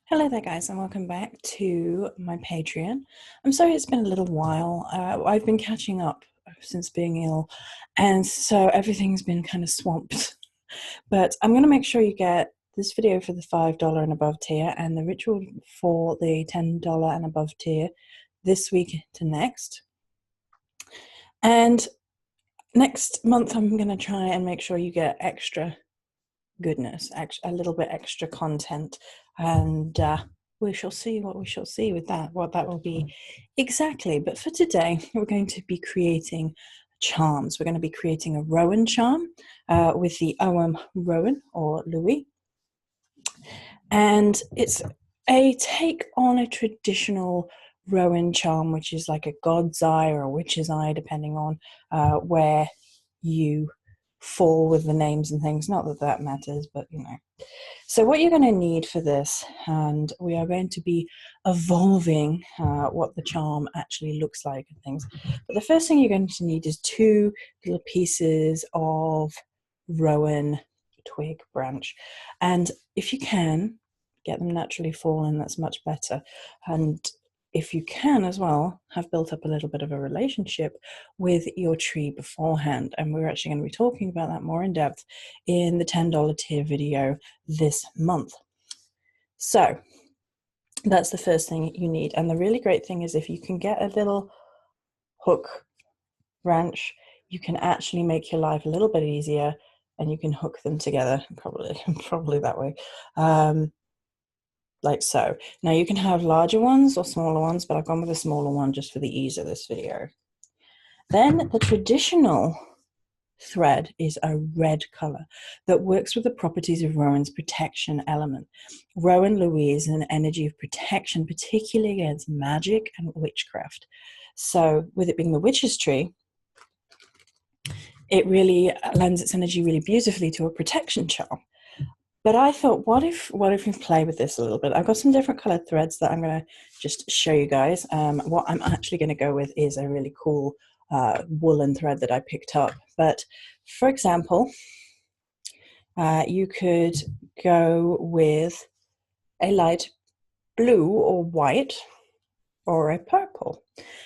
Hello there guys, and welcome back to my Patreon. I'm sorry it's been a little while. I've been catching up since being ill, and so everything's been kind of swamped. But I'm going to make sure you get this video for the $5 and above tier and the ritual for the $10 and above tier this week to next. And next month I'm going to try and make sure you get extra goodness, a little bit extra content, and we shall see what we shall see with that, what that will be exactly. But for today, we're going to be creating charms. We're going to be creating a Rowan charm with the Rowan or Louis. And it's a take on a traditional Rowan charm, which is like a god's eye or a witch's eye, depending on where you fall with the names and things. Not that that matters, but you know. So what you're going to need for this, and we are going to be evolving what the charm actually looks like and things. But the first thing you're going to need is two little pieces of rowan twig branch. And if you can, get them naturally fallen, that's much better. And if you can as well, have built up a little bit of a relationship with your tree beforehand. And we're actually going to be talking about that more in depth in the $10 tier video this month. So that's the first thing you need. And the really great thing is if you can get a little hook branch, you can actually make your life a little bit easier and you can hook them together, probably that way. Like so. Now you can have larger ones or smaller ones, but I've gone with a smaller one just for the ease of this video. Then the traditional thread is a red color that works with the properties of Rowan's protection element. Rowan Louis is an energy of protection, particularly against magic and witchcraft. So with it being the witch's tree, it really lends its energy really beautifully to a protection charm. But I thought, what if we play with this a little bit? I've got some different colored threads that I'm going to just show you guys. What I'm actually going to go with is a really cool woolen thread that I picked up. But for example, you could go with a light blue or white or a purple.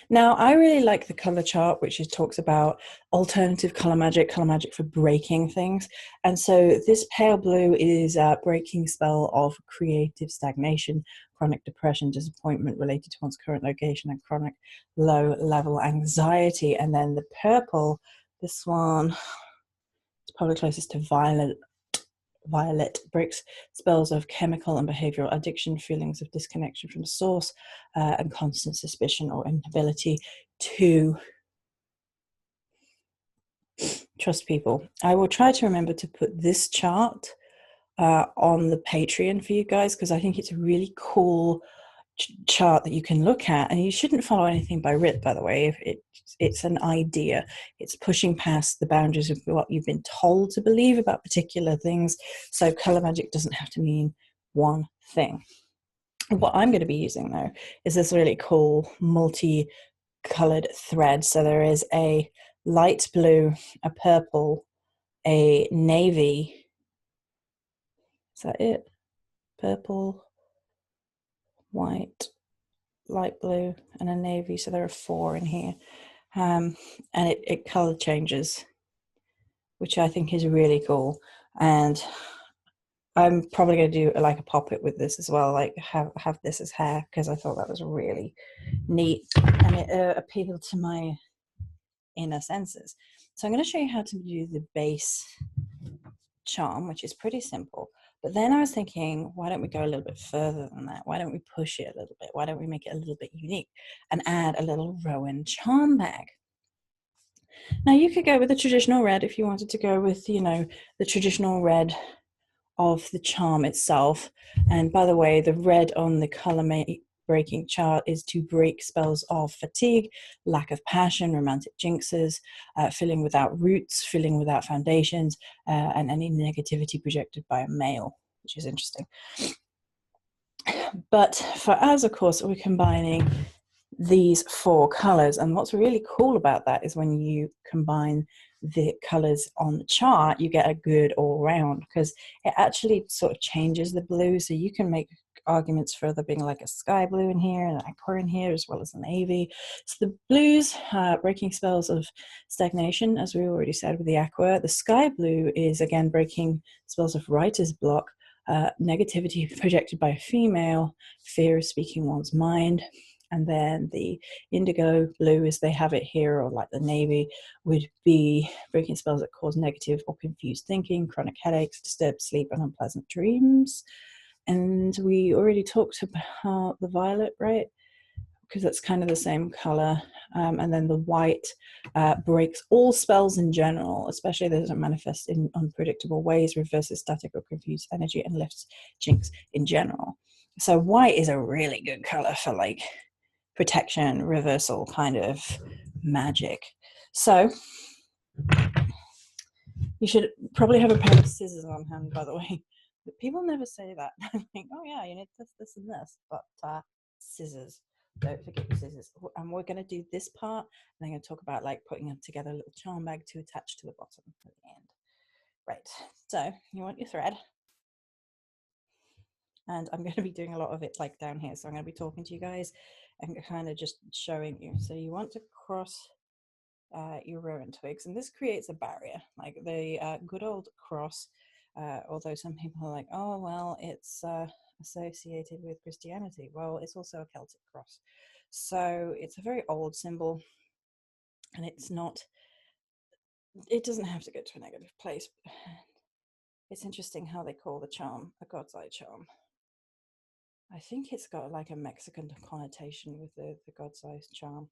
Now, I really like the color chart, which talks about alternative color magic for breaking things. And so this pale blue is a breaking spell of creative stagnation, chronic depression, disappointment related to one's current location, and chronic low-level anxiety. And then the purple, this one, it's probably closest to violet, breaks spells of chemical and behavioral addiction, feelings of disconnection from source, and constant suspicion or inability to trust people. I will try to remember to put this chart on the Patreon for you guys, because I think it's a really cool chart that you can look at, and you shouldn't follow anything by writ, by the way. If it's an idea, it's pushing past the boundaries of what you've been told to believe about particular things. So color magic doesn't have to mean one thing. What I'm going to be using though is this really cool multi-colored thread. So there is a light blue, a purple, a navy. Is that it? Purple, white, light blue, and a navy. So there are 4 in here. And it color changes, which I think is really cool. And I'm probably going to do like a pop-it with this as well, like have this as hair, because I thought that was really neat and it appealed to my inner senses. So I'm going to show you how to do the base charm, which is pretty simple. But then I was thinking, why don't we go a little bit further than that? Why don't we push it a little bit? Why don't we make it a little bit unique and add a little Rowan charm bag? Now you could go with the traditional red if you wanted to go with, you know, the traditional red of the charm itself. And by the way, the red on the color breaking chart is to break spells of fatigue, lack of passion, romantic jinxes, feeling without roots, feeling without foundations, and any negativity projected by a male, which is interesting. But for us, of course, we're combining these 4 colors, and what's really cool about that is when you combine the colors on the chart, you get a good all round, because it actually sort of changes the blue, so you can make arguments for there being like a sky blue in here and an aqua in here, as well as a navy. So the blues, breaking spells of stagnation, as we already said with the aqua. The sky blue is again breaking spells of writer's block, negativity projected by a female, fear of speaking one's mind. And then the indigo blue, as they have it here, or like the navy, would be breaking spells that cause negative or confused thinking, chronic headaches, disturbed sleep, and unpleasant dreams. And we already talked about the violet, right? Because that's kind of the same color. And then the white breaks all spells in general, especially those that manifest in unpredictable ways, reverses static or confused energy, and lifts jinx in general. So white is a really good color for like protection, reversal kind of magic. So you should probably have a pair of scissors on hand, by the way. People never say that. I'm like, oh yeah, you need this, and this, but scissors. Don't forget your scissors. And we're going to do this part, and I'm going to talk about like putting them together a little charm bag to attach to the bottom at the end. Right, so you want your thread, and I'm going to be doing a lot of it like down here, so I'm going to be talking to you guys and kind of just showing you. So you want to cross your rowan twigs, and this creates a barrier, like the good old cross, although some people are like, oh well, it's associated with Christianity. Well, it's also a Celtic cross, so it's a very old symbol, and it doesn't have to go to a negative place. It's interesting how they call the charm a God's Eye charm. I think it's got like a Mexican connotation with the God's Eye charm.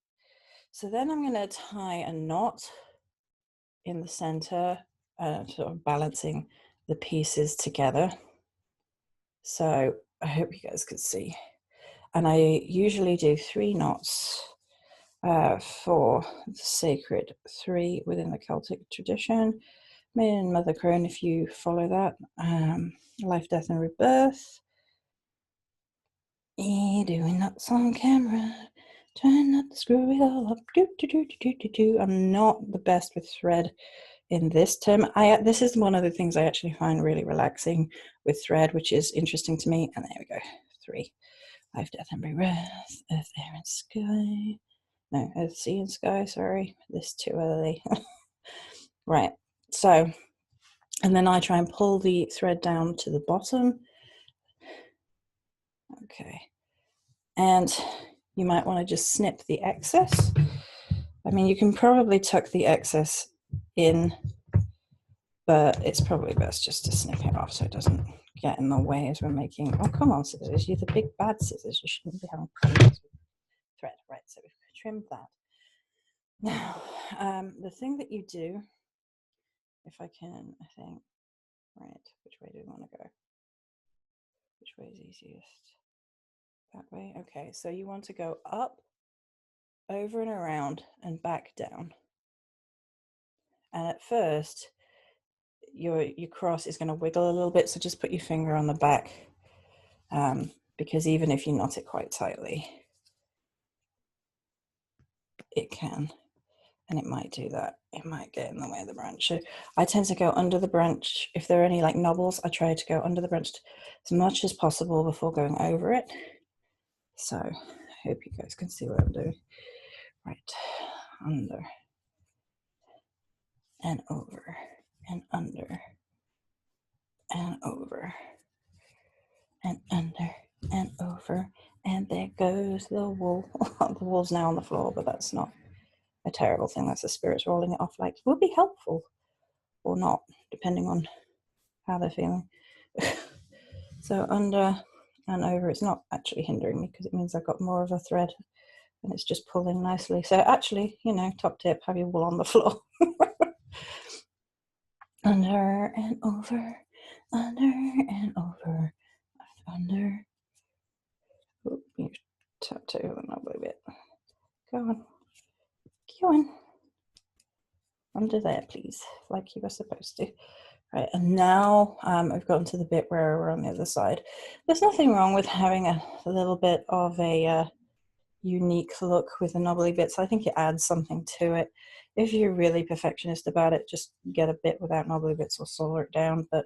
So then I'm going to tie a knot in the center, sort of balancing the pieces together. So I hope you guys can see. And I usually do 3 knots for the sacred 3 within the Celtic tradition. Made in Mother Crone, if you follow that. Life, death, and rebirth. Doing nuts on camera. Trying not to screw it all up. I'm not the best with thread in this term. This is one of the things I actually find really relaxing with thread, which is interesting to me. And there we go. 3. Life, death, and rebirth. Earth, air, and sky. No, earth, sea, and sky. Sorry, this too early. Right. So, and then I try and pull the thread down to the bottom. Okay. And you might want to just snip the excess. I mean, you can probably tuck the excess in, but it's probably best just to snip it off so it doesn't get in the way as we're making. Oh, come on, scissors. You're the big bad scissors. You shouldn't be having problems with thread. Right, so we've trimmed that. Now, the thing that you do, if I can, I think, right, which way do we want to go? Which way is easiest? That way? Okay, so you want to go up, over and around, and back down. And at first, your cross is going to wiggle a little bit, so just put your finger on the back, because even if you knot it quite tightly, it can, and it might do that. It might get in the way of the branch. So I tend to go under the branch. If there are any like knobbles, I try to go under the branch as much as possible before going over it. So I hope you guys can see what I'm doing. Right, under and over and under and over and under and over, and there goes the wool. The wool's now on the floor, but that's not a terrible thing. That's the spirits rolling it off. Like, it would be helpful or not, depending on how they're feeling. So under and over, it's not actually hindering me because it means I've got more of a thread and it's just pulling nicely. So actually, you know, top tip, have your wool on the floor. Under and over, under and over, under. Oop, you tattoo a little bit. Go on. Go on. Under there, please, like you were supposed to. Right, and now I've gotten to the bit where we're on the other side. There's nothing wrong with having a little bit of a unique look with the knobbly bits. I think it adds something to it. If you're really perfectionist about it, just get a bit without knobbly bits or saw it down. But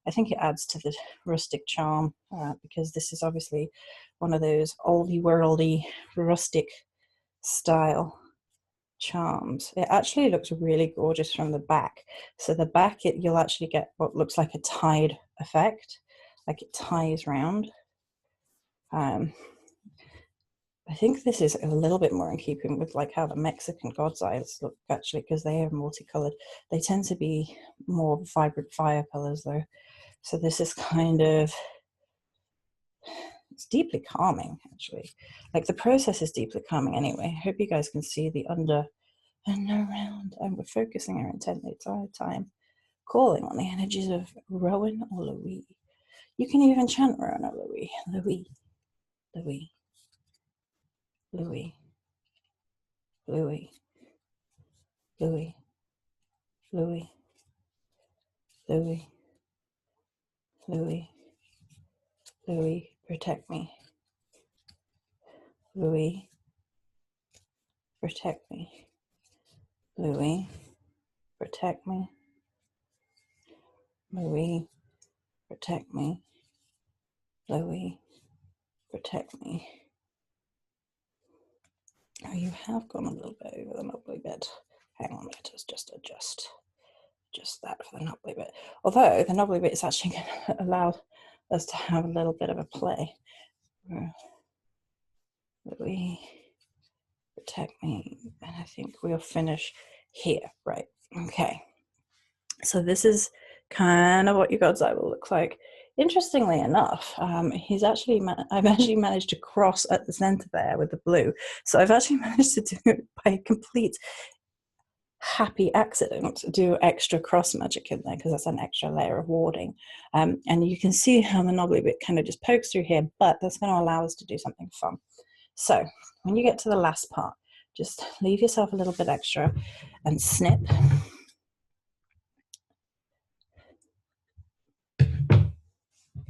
I think it adds to the rustic charm because this is obviously one of those oldie worldy rustic style charms. It actually looks really gorgeous from the back. So the back, you'll actually get what looks like a tied effect, like it ties round. I think this is a little bit more in keeping with like how the Mexican God's Eyes look, actually, because they are multicolored. They tend to be more vibrant fire colors though. So this is kind of, it's deeply calming actually. Like the process is deeply calming anyway. I hope you guys can see the under and around, and we're focusing our intent the entire time, calling on the energies of Rowan or Louis. You can even chant Rowan or Louis. Louis, Louis, Louis, Louis, Louis, Louis, Louis, Louis, Louis, protect me. Louis, protect me. Louis, protect me. Louis, protect me. Louis, protect me. Oh, you have gone a little bit over the knobbly bit. Hang on, let us just adjust that for the knobbly bit. Although the knobbly bit is actually going to allow us to have a little bit of a play. Louis, protect me. And I think we'll finish here, right? Okay. So this is kind of what your God's Eye will look like. Interestingly enough, I've actually managed to cross at the center there with the blue. So I've actually managed to do it by a complete happy accident, do extra cross magic in there because that's an extra layer of warding. And you can see how the knobbly bit kind of just pokes through here, but that's going to allow us to do something fun. So when you get to the last part, just leave yourself a little bit extra and snip.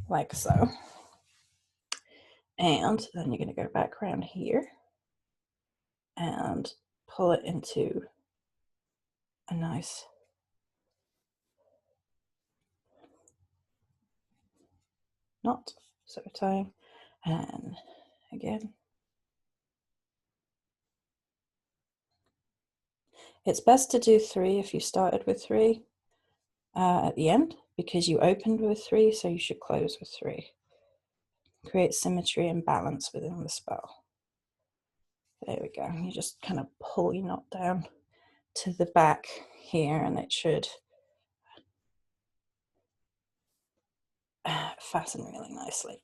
Like so. And then you're going to go back around here and pull it into a nice knot. So tying, and again. It's best to do 3 if you started with 3 at the end, because you opened with 3, so you should close with 3. Create symmetry and balance within the spell. There we go. You just kind of pull your knot down to the back here, and it should fasten really nicely.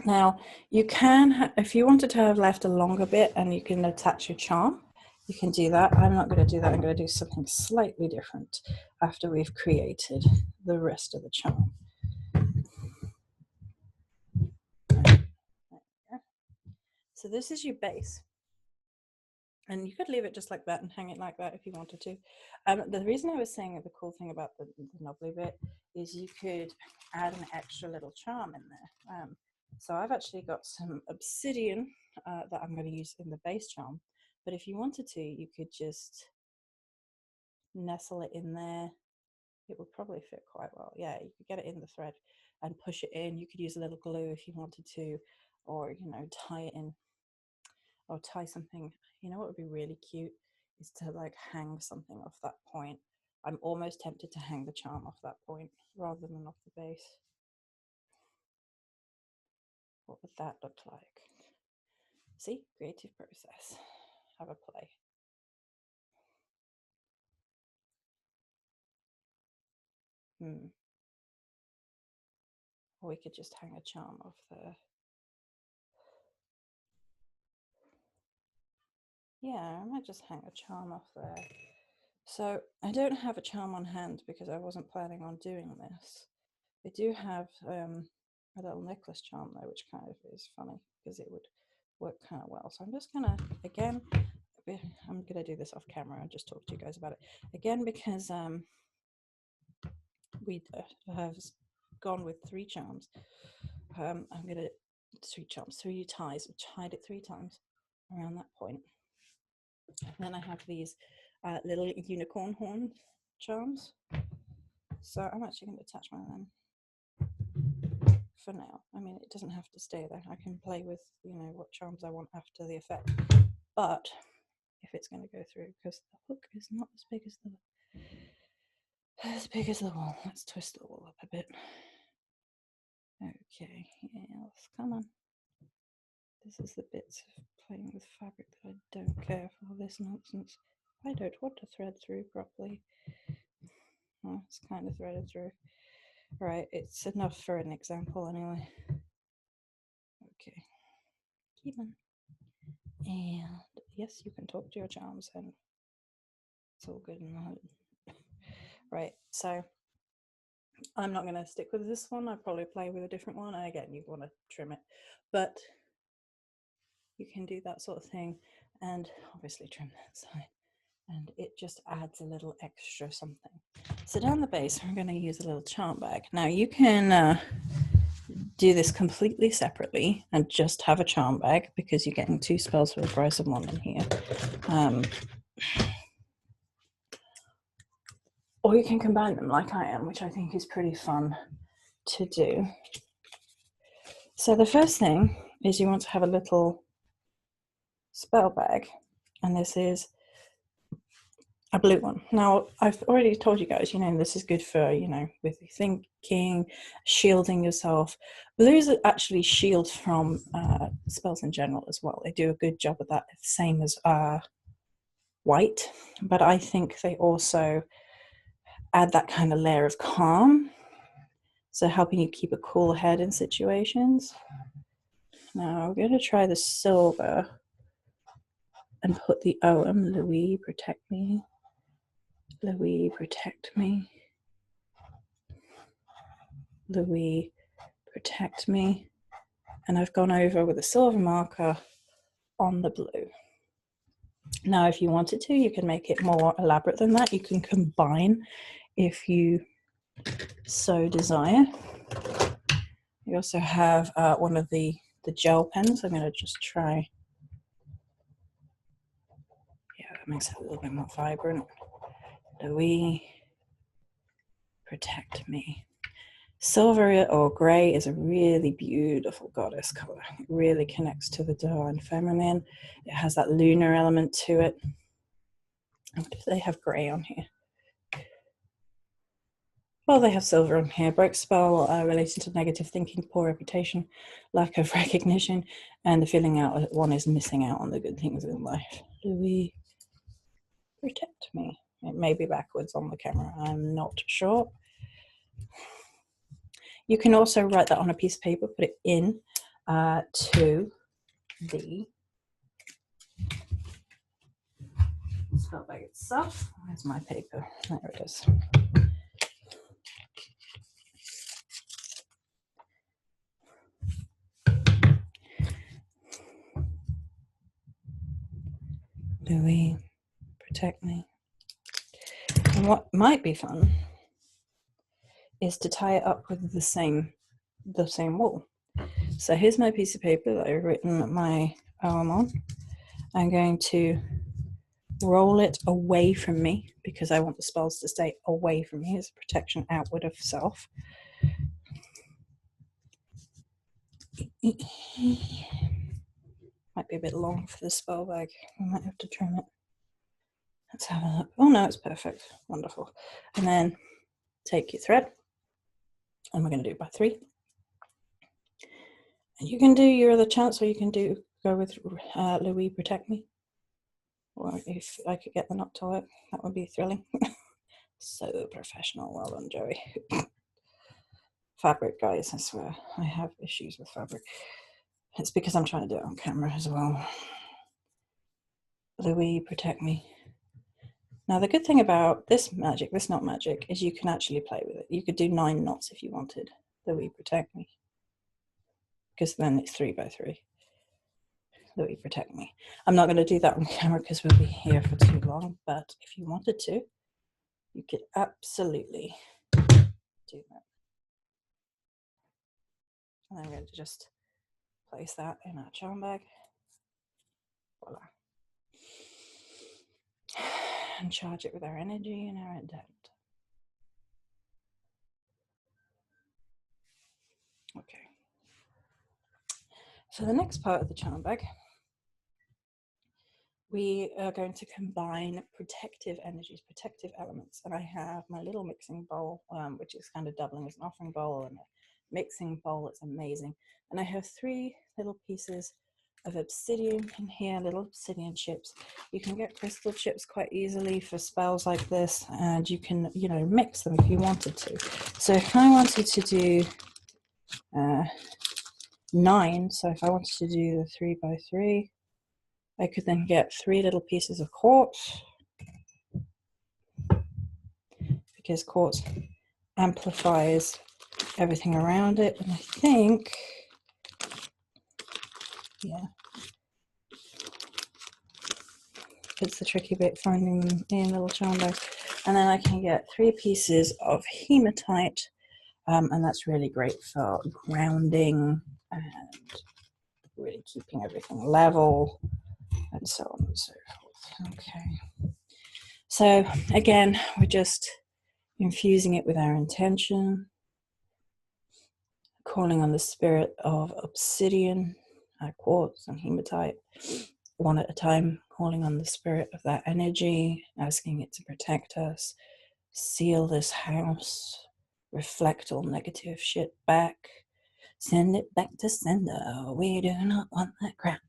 Now, you can, if you wanted to have left a longer bit and you can attach your charm, you can do that. I'm not going to do that. I'm going to do something slightly different after we've created the rest of the charm. So this is your base. And you could leave it just like that and hang it like that if you wanted to. The reason I was saying the cool thing about the knobbly bit is you could add an extra little charm in there. So I've actually got some obsidian that I'm going to use in the base charm. But if you wanted to, you could just nestle it in there. It would probably fit quite well. Yeah, you could get it in the thread and push it in. You could use a little glue if you wanted to, or, you know, tie it in, or tie something. You know what would be really cute is to like hang something off that point. I'm almost tempted to hang the charm off that point rather than off the base. What would that look like? See, creative process. Have a play. Or we could just hang a charm off there. Yeah, I might just hang a charm off there. So I don't have a charm on hand because I wasn't planning on doing this. I do have a little necklace charm though, which kind of is funny because it would work kind of well. So I'm just gonna, again, I'm gonna do this off camera and just talk to you guys about it. Again, because we have gone with 3 charms. I'm gonna, 3 ties, tied it 3 times around that point. And then I have these little unicorn horns charms. So I'm actually going to attach my lamp for now. I mean, it doesn't have to stay there. I can play with, you know, what charms I want after the effect. But if it's going to go through, because the hook is not as big as the wall. Let's twist the wall up a bit. Okay, yes, come on. This is the bits of playing with fabric that I don't care for, this nonsense. I don't want to thread through properly. Oh, it's kind of threaded through. Right, it's enough for an example anyway. Okay, keep on. And yes, you can talk to your charms and it's all good and that. Right, so I'm not going to stick with this one. I'll probably play with a different one. And again, you want to trim it, but you can do that sort of thing and obviously trim that side. And it just adds a little extra something. So down the base, we're going to use a little charm bag. Now you can do this completely separately and just have a charm bag because you're getting 2 spells for the price of 1 in here. Or you can combine them like I am, which I think is pretty fun to do. So the first thing is you want to have a little spell bag, and this is a blue one. Now, I've already told you guys, you know, this is good for, you know, with thinking, shielding yourself. Blues actually shield from spells in general as well. They do a good job of that, same as white, but I think they also add that kind of layer of calm, so helping you keep a cool head in situations. Now I'm going to try the silver and put the OM, Louis, protect me. Louis, protect me. Louis, protect me. And I've gone over with a silver marker on the blue. Now, if you wanted to, you can make it more elaborate than that. You can combine if you so desire. You also have one of the gel pens. I'm going to just try. Yeah, that makes it a little bit more vibrant. Louis, protect me. Silver or grey is a really beautiful goddess color. It really connects to the divine feminine. It has that lunar element to it. And what if they have grey on here? Well, they have silver on here. Break spell related to negative thinking, poor reputation, lack of recognition, and the feeling out one is missing out on the good things in life. Louis, protect me. It may be backwards on the camera. I'm not sure. You can also write that on a piece of paper, put it in to the spell bag itself. Where's my paper? There it is. Louis, protect me. And what might be fun is to tie it up with the same wool. So here's my piece of paper that I've written my arm on. I'm going to roll it away from me because I want the spells to stay away from me as a protection outward of self. Might be a bit long for the spell bag. I might have to trim it. Let's have a look. Oh no, it's perfect. Wonderful. And then take your thread, and we're going to do it by 3. And you can do your other chance, or you can go with Louis, protect me. Or if I could get the knot to work, that would be thrilling. So professional. Well done, Joey. Fabric, guys, I swear. I have issues with fabric. It's because I'm trying to do it on camera as well. Louis, protect me. Now, the good thing about this not magic, is you can actually play with it. You could do 9 knots if you wanted. Louis, protect me. Because then it's 3 by 3. Louis, protect me. I'm not going to do that on camera because we'll be here for too long, but if you wanted to, you could absolutely do that. And I'm going to just place that in our charm bag. Voila. And charge it with our energy and our intent. Okay. So the next part of the charm bag, we are going to combine protective energies, protective elements. And I have my little mixing bowl, which is kind of doubling as an offering bowl, and a mixing bowl that's amazing. And I have 3 little pieces of obsidian in here, little obsidian chips. You can get crystal chips quite easily for spells like this, and you can, you know, mix them if you wanted to. So if I wanted to do 9, so if I wanted to do the 3 by 3, I could then get 3 little pieces of quartz, because quartz amplifies everything around it. And I think, yeah, it's the tricky bit, finding them in little charm bags. And then I can get 3 pieces of hematite, and that's really great for grounding and really keeping everything level, and so on and so forth. Okay. So again, we're just infusing it with our intention, calling on the spirit of obsidian, quartz, and hematite, one at a time, calling on the spirit of that energy, asking it to protect us, seal this house, reflect all negative shit back, send it back to sender. We do not want that crap.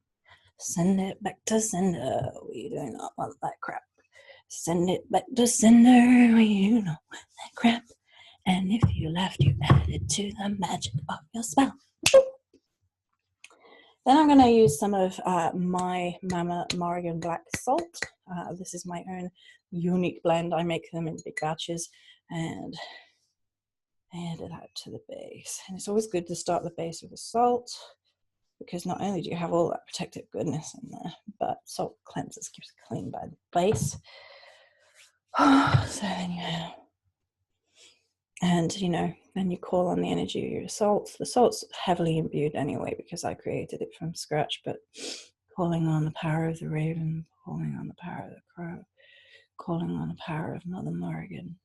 Send it back to sender. We do not want that crap. Send it back to sender. We do not want that crap. And if you left, you added to the magic of your spell. Then I'm going to use some of my Mama Morrigan Black Salt. This is my own unique blend. I make them in big batches and add it out to the base. And it's always good to start the base with a salt, because not only do you have all that protective goodness in there, but salt cleanses, keeps it clean by the base. So then you have, and you know, then you call on the energy of your salts. The salt's heavily imbued anyway, because I created it from scratch, but calling on the power of the raven, calling on the power of the crow, calling on the power of Mother Morrigan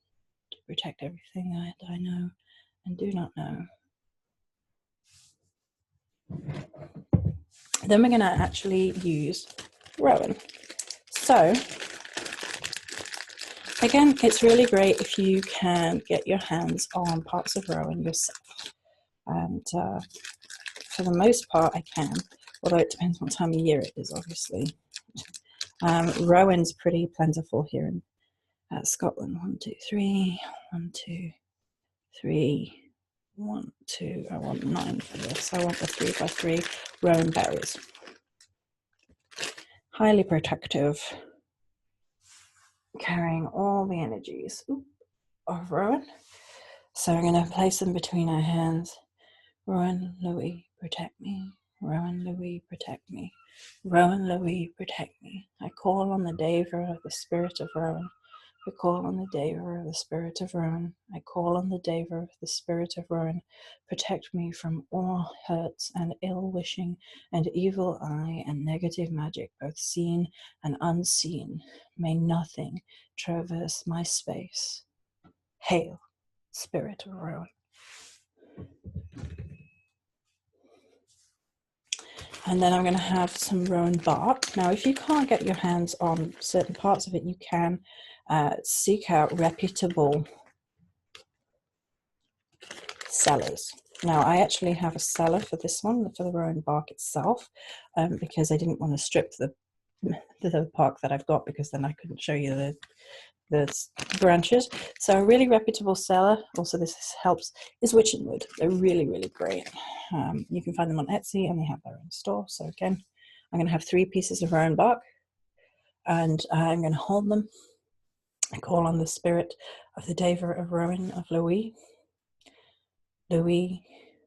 to protect everything that I know and do not know. Then we're going to actually use Rowan. So again, it's really great if you can get your hands on parts of Rowan yourself. And for the most part, I can, although it depends what time of year it is, obviously. Rowan's pretty plentiful here in Scotland. 1, 2, 3, 1, 2, 3, 1, 2. I want 9 for this. I want the 3 by 3 Rowan berries. Highly protective, carrying all the energies of Rowan. So I'm going to place them between our hands. Rowan, Louis, protect me. Rowan, Louis, protect me. Rowan, Louis, protect me. I call on the Dever of the spirit of Rowan. I call on the Dever of the spirit of Rowan. I call on the Dever of the spirit of Rowan. Protect me from all hurts and ill wishing and evil eye and negative magic, both seen and unseen. May nothing traverse my space. Hail, spirit of Rowan. And then I'm going to have some rowan bark. Now, if you can't get your hands on certain parts of it, you can seek out reputable sellers. Now, I actually have a seller for this one, for the rowan bark itself, because I didn't want to strip the bark that I've got, because then I couldn't show you the branches. So a really reputable seller, also this helps, is Witch and Wood. They're really, really great. You can find them on Etsy, and they have their own store. So again, I'm going to have 3 pieces of rowan bark, and I'm going to hold them. I call on the spirit of the Dever of Rowan of Louis. Louis,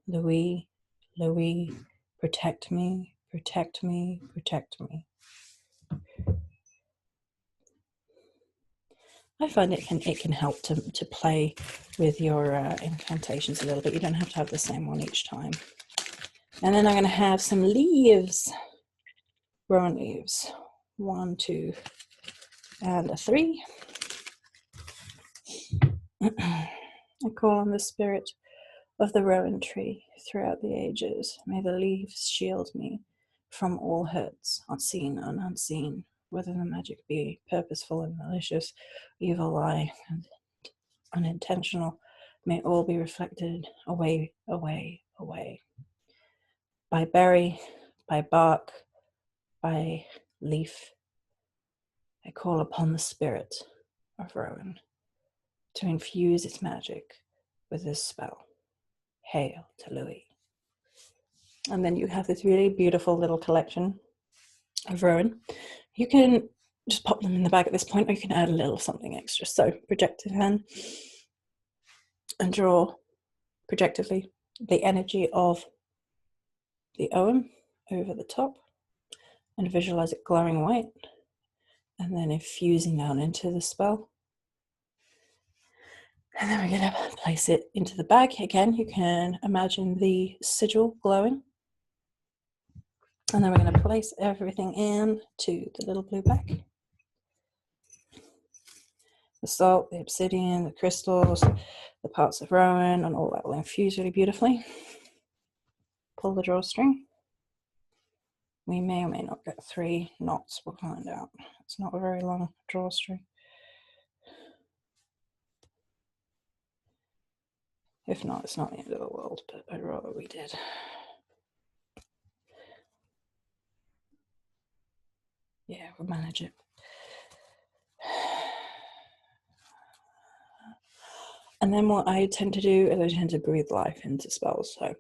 Louis, Louis, protect me, protect me, protect me. I find it can help to play with your incantations a little bit. You don't have to have the same one each time. And then I'm going to have some leaves, rowan leaves. 1, 2, and a 3. I call on the spirit of the rowan tree throughout the ages. May the leaves shield me from all hurts, unseen and unseen, whether the magic be purposeful and malicious, evil eye, and unintentional. May all be reflected away, away, away. By berry, by bark, by leaf, I call upon the spirit of Rowan to infuse its magic with this spell. Hail to Louis. And then you have this really beautiful little collection of Rowan. You can just pop them in the bag at this point, or you can add a little something extra. So projective hand and draw projectively the energy of the Ogham over the top and visualize it glowing white and then infusing down into the spell. And then we're going to place it into the bag. Again, you can imagine the sigil glowing. And then we're going to place everything into the little blue bag. The salt, the obsidian, the crystals, the parts of Rowan, and all that will infuse really beautifully. Pull the drawstring. We may or may not get 3 knots, we'll find out. It's not a very long drawstring. If not, it's not the end of the world, but I'd rather we did. Yeah, we'll manage it. And then what I tend to do is I tend to breathe life into spells. So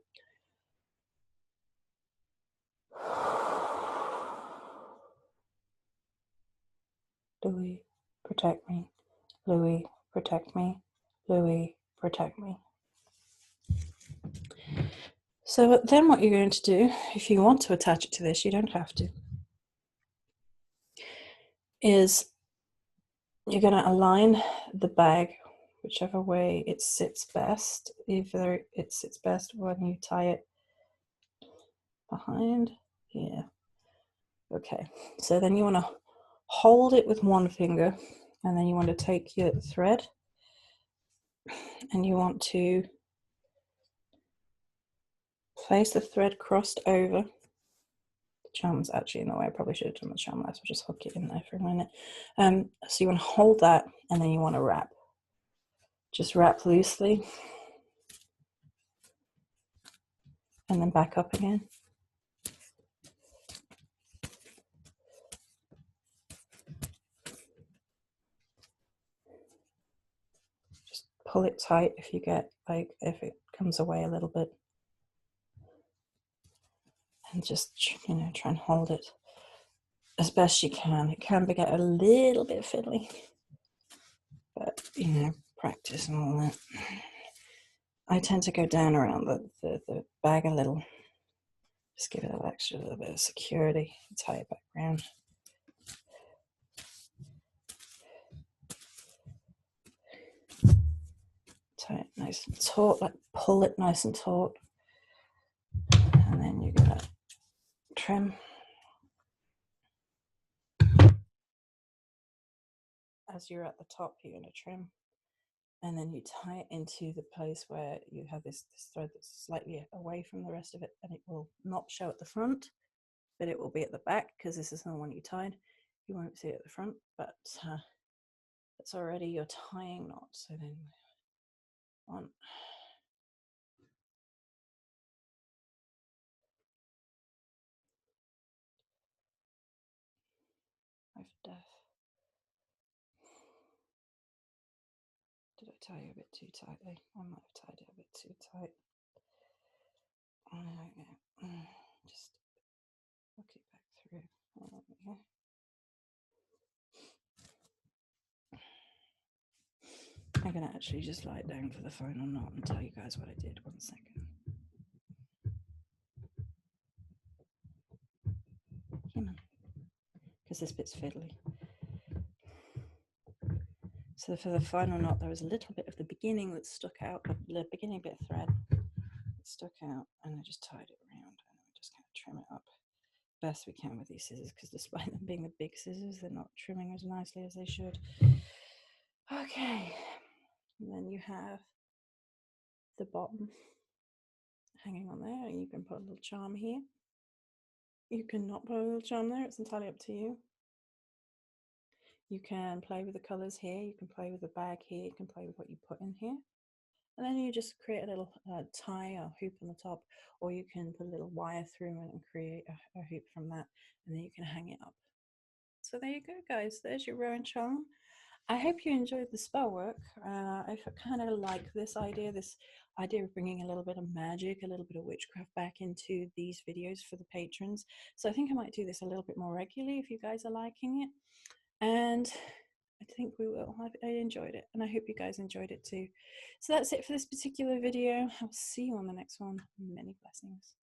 Louis, protect me. Louis, protect me. Louis, protect me. So then what you're going to do, if you want to attach it to this, you don't have to, is you're going to align the bag whichever way it sits best. Either it sits best when you tie it behind here. Okay, so then you want to hold it with one finger, and then you want to take your thread and you want to place the thread crossed over. The charm's actually in the way. I probably should have done the charm last. I'll just hook it in there for a minute. So you want to hold that, and then you want to wrap. Just wrap loosely, and then back up again. Just pull it tight if you get, like, if it comes away a little bit. And just, try and hold it as best you can. It can get a little bit fiddly, but, practice and all that. I tend to go down around the bag a little. Just give it an extra little bit of security. Tie it back around. Tie it nice and taut, like pull it nice and taut. And then you're gonna trim. As you're at the top, you're gonna trim. And then you tie it into the place where you have this thread that's slightly away from the rest of it, and it will not show at the front, but it will be at the back because this is the one you tied. You won't see it at the front, but it's already your tying knot. So then 1, 5 death. Did I tie you a bit too tightly? I might have tied it a bit too tight. Just hook it back through. There we go. I'm going to actually just lie down for the final knot and tell you guys what I did. 1 second. Come on. Because this bit's fiddly. So for the final knot, there was a little bit of the beginning that stuck out, the beginning bit of thread that stuck out, and I just tied it around, and I just kind of trim it up best we can with these scissors, because despite them being the big scissors, they're not trimming as nicely as they should. Okay, and then you have the bottom hanging on there. You can put a little charm here. You can not put a little charm there, it's entirely up to you. You can play with the colours here, you can play with the bag here, you can play with what you put in here. And then you just create a little tie or hoop on the top, or you can put a little wire through it and create a hoop from that, and then you can hang it up. So there you go, guys. There's your Rowan Charm. I hope you enjoyed the spell work. I kind of like this idea of bringing a little bit of magic, a little bit of witchcraft back into these videos for the patrons. So I think I might do this a little bit more regularly if you guys are liking it. And I think we will. I enjoyed it, and I hope you guys enjoyed it too. So that's it for this particular video. I'll see you on the next one. Many blessings.